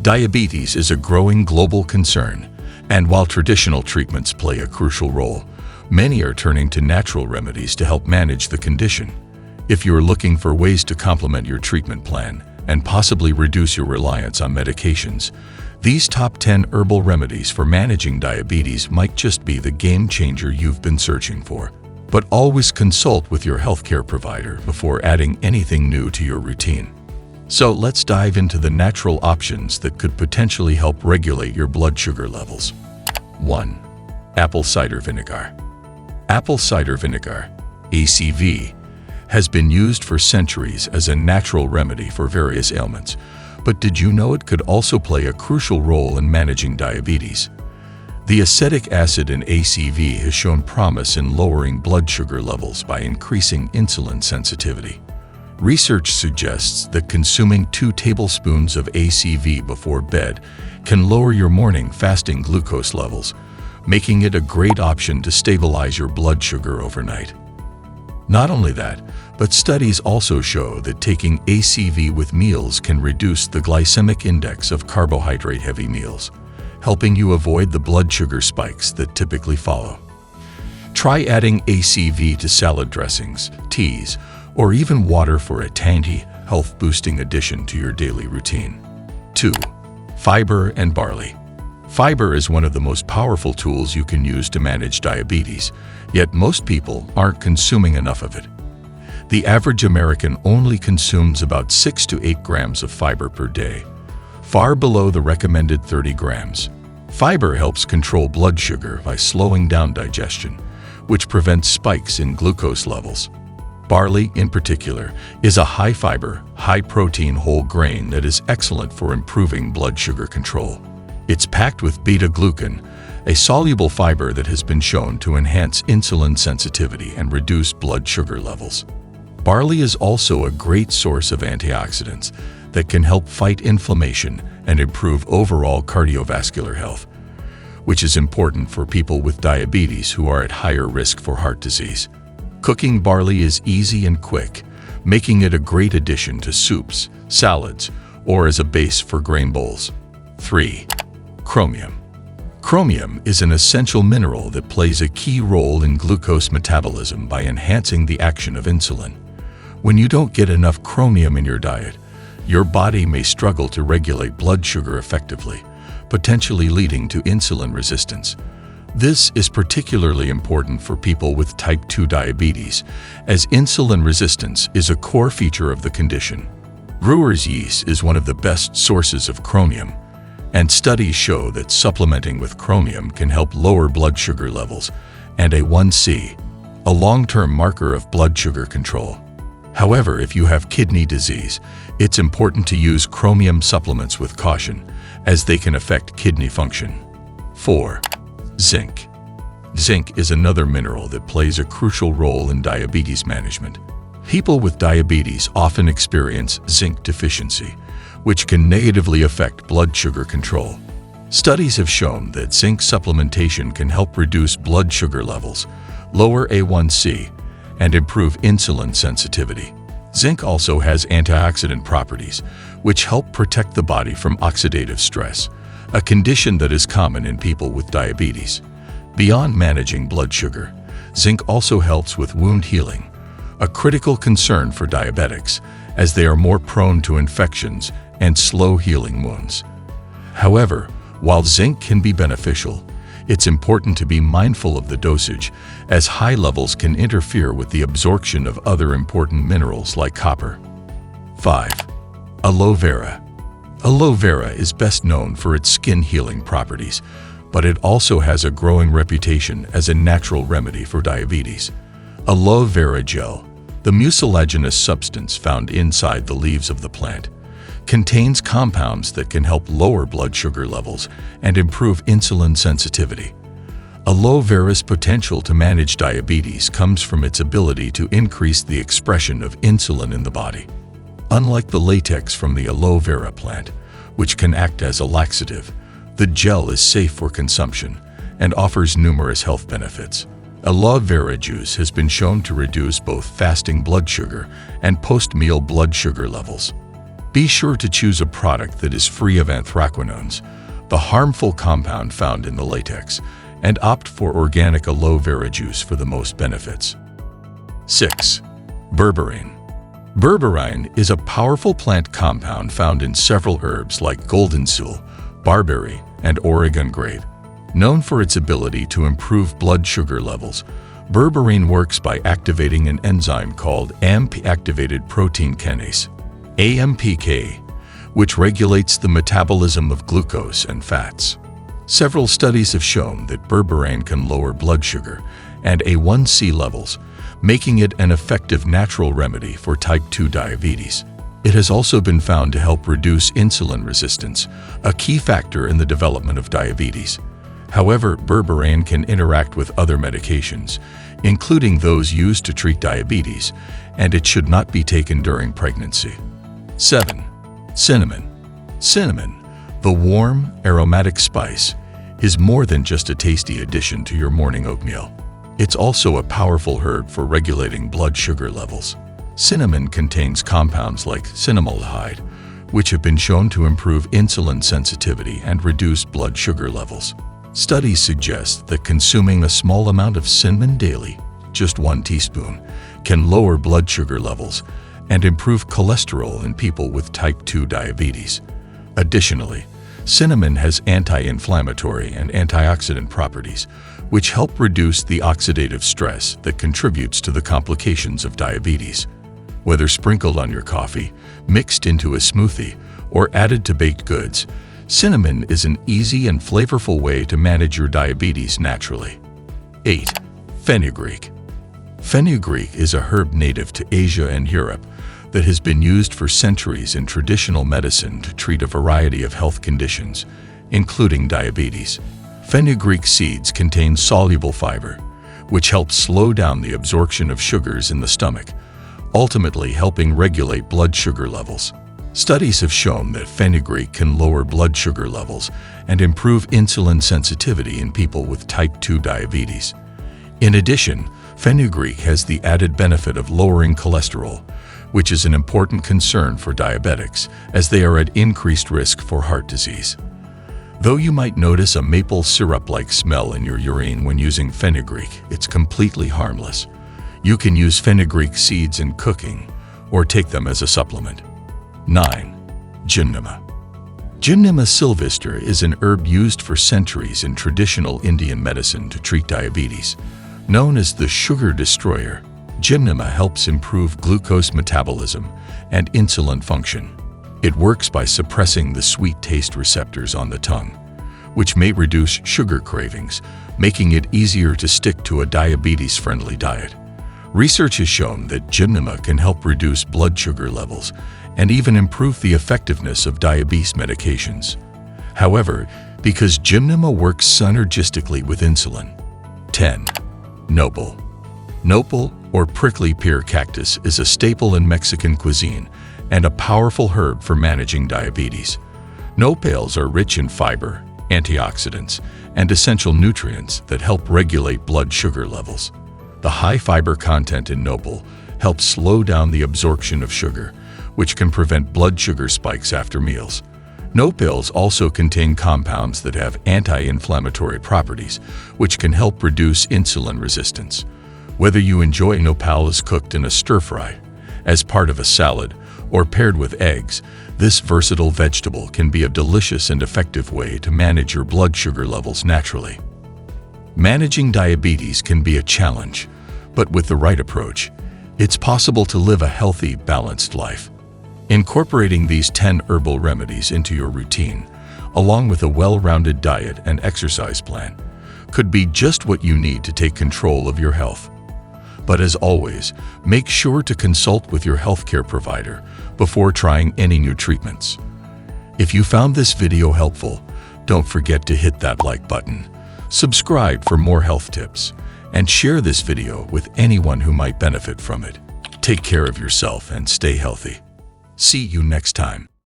Diabetes is a growing global concern, and while traditional treatments play a crucial role, many are turning to natural remedies to help manage the condition. If you're looking for ways to complement your treatment plan and possibly reduce your reliance on medications, these top 10 herbal remedies for managing diabetes might just be the game changer you've been searching for. But always consult with your healthcare provider before adding anything new to your routine. So let's dive into the natural options that could potentially help regulate your blood sugar levels. 1. Apple cider vinegar. Apple cider vinegar, ACV, has been used for centuries as a natural remedy for various ailments. But did you know it could also play a crucial role in managing diabetes? The acetic acid in ACV has shown promise in lowering blood sugar levels by increasing insulin sensitivity. Research suggests that consuming 2 tablespoons of ACV before bed can lower your morning fasting glucose levels, making it a great option to stabilize your blood sugar overnight. Not only that, but studies also show that taking ACV with meals can reduce the glycemic index of carbohydrate-heavy meals, helping you avoid the blood sugar spikes that typically follow. Try adding ACV to salad dressings, teas, or even water for a tangy, health-boosting addition to your daily routine. 2. Fiber and barley. Fiber is one of the most powerful tools you can use to manage diabetes, yet most people aren't consuming enough of it. The average American only consumes about 6 to 8 grams of fiber per day, far below the recommended 30 grams. Fiber helps control blood sugar by slowing down digestion, which prevents spikes in glucose levels. Barley, in particular, is a high-fiber, high-protein whole grain that is excellent for improving blood sugar control. It's packed with beta-glucan, a soluble fiber that has been shown to enhance insulin sensitivity and reduce blood sugar levels. Barley is also a great source of antioxidants that can help fight inflammation and improve overall cardiovascular health, which is important for people with diabetes who are at higher risk for heart disease. Cooking barley is easy and quick, making it a great addition to soups, salads, or as a base for grain bowls. 3. Chromium. Chromium is an essential mineral that plays a key role in glucose metabolism by enhancing the action of insulin. When you don't get enough chromium in your diet, your body may struggle to regulate blood sugar effectively, potentially leading to insulin resistance. This is particularly important for people with type 2 diabetes, as insulin resistance is a core feature of the condition. Brewer's yeast is one of the best sources of chromium, and studies show that supplementing with chromium can help lower blood sugar levels and A1C, a long-term marker of blood sugar control. However, if you have kidney disease, it's important to use chromium supplements with caution, as they can affect kidney function. 4. Zinc. Zinc is another mineral that plays a crucial role in diabetes management. People with diabetes often experience zinc deficiency, which can negatively affect blood sugar control. Studies have shown that zinc supplementation can help reduce blood sugar levels, lower A1C, and improve insulin sensitivity. Zinc also has antioxidant properties, which help protect the body from oxidative stress, a condition that is common in people with diabetes. Beyond managing blood sugar, zinc also helps with wound healing, a critical concern for diabetics, as they are more prone to infections and slow-healing wounds. However, while zinc can be beneficial, it's important to be mindful of the dosage, as high levels can interfere with the absorption of other important minerals like copper. 5. Aloe vera. Aloe vera is best known for its skin healing properties, but it also has a growing reputation as a natural remedy for diabetes. Aloe vera gel, the mucilaginous substance found inside the leaves of the plant, contains compounds that can help lower blood sugar levels and improve insulin sensitivity. Aloe vera's potential to manage diabetes comes from its ability to increase the expression of insulin in the body. Unlike the latex from the aloe vera plant, which can act as a laxative, the gel is safe for consumption and offers numerous health benefits. Aloe vera juice has been shown to reduce both fasting blood sugar and post-meal blood sugar levels. Be sure to choose a product that is free of anthraquinones, the harmful compound found in the latex, and opt for organic aloe vera juice for the most benefits. 6. Berberine. Berberine is a powerful plant compound found in several herbs like goldensul, barberry, and Oregon grape. Known for its ability to improve blood sugar levels, berberine works by activating an enzyme called AMP-activated protein kinase, AMPK, which regulates the metabolism of glucose and fats. Several studies have shown that berberine can lower blood sugar and A1C levels, making it an effective natural remedy for type 2 diabetes. It has also been found to help reduce insulin resistance, a key factor in the development of diabetes. However, berberine can interact with other medications, including those used to treat diabetes, and it should not be taken during pregnancy. 7. Cinnamon. Cinnamon, the warm, aromatic spice, is more than just a tasty addition to your morning oatmeal. It's also a powerful herb for regulating blood sugar levels. Cinnamon contains compounds like cinnamaldehyde, which have been shown to improve insulin sensitivity and reduce blood sugar levels. Studies suggest that consuming a small amount of cinnamon daily, just 1 teaspoon, can lower blood sugar levels and improve cholesterol in people with type 2 diabetes. Additionally, cinnamon has anti-inflammatory and antioxidant properties, which help reduce the oxidative stress that contributes to the complications of diabetes. Whether sprinkled on your coffee, mixed into a smoothie, or added to baked goods, cinnamon is an easy and flavorful way to manage your diabetes naturally. 8. Fenugreek. Fenugreek is a herb native to Asia and Europe that has been used for centuries in traditional medicine to treat a variety of health conditions, including diabetes. Fenugreek seeds contain soluble fiber, which helps slow down the absorption of sugars in the stomach, ultimately helping regulate blood sugar levels. Studies have shown that fenugreek can lower blood sugar levels and improve insulin sensitivity in people with type 2 diabetes. In addition, fenugreek has the added benefit of lowering cholesterol, which is an important concern for diabetics as they are at increased risk for heart disease. Though you might notice a maple syrup-like smell in your urine when using fenugreek, it's completely harmless. You can use fenugreek seeds in cooking or take them as a supplement. 9. Gymnema. Gymnema sylvestre is an herb used for centuries in traditional Indian medicine to treat diabetes. Known as the sugar destroyer, Gymnema helps improve glucose metabolism and insulin function. It works by suppressing the sweet taste receptors on the tongue, which may reduce sugar cravings, making it easier to stick to a diabetes-friendly diet. Research has shown that Gymnema can help reduce blood sugar levels and even improve the effectiveness of diabetes medications. However, because Gymnema works synergistically with insulin. 10. Nopal. Nopal, or prickly pear cactus, is a staple in Mexican cuisine and a powerful herb for managing diabetes. Nopals are rich in fiber, antioxidants, and essential nutrients that help regulate blood sugar levels. The high fiber content in nopal helps slow down the absorption of sugar, which can prevent blood sugar spikes after meals. Nopals also contain compounds that have anti-inflammatory properties, which can help reduce insulin resistance. Whether you enjoy nopal as cooked in a stir-fry, as part of a salad, or paired with eggs, this versatile vegetable can be a delicious and effective way to manage your blood sugar levels naturally. Managing diabetes can be a challenge, but with the right approach, it's possible to live a healthy, balanced life. Incorporating these 10 herbal remedies into your routine, along with a well-rounded diet and exercise plan, could be just what you need to take control of your health. But as always, make sure to consult with your healthcare provider before trying any new treatments. If you found this video helpful, don't forget to hit that like button, subscribe for more health tips, and share this video with anyone who might benefit from it. Take care of yourself and stay healthy. See you next time.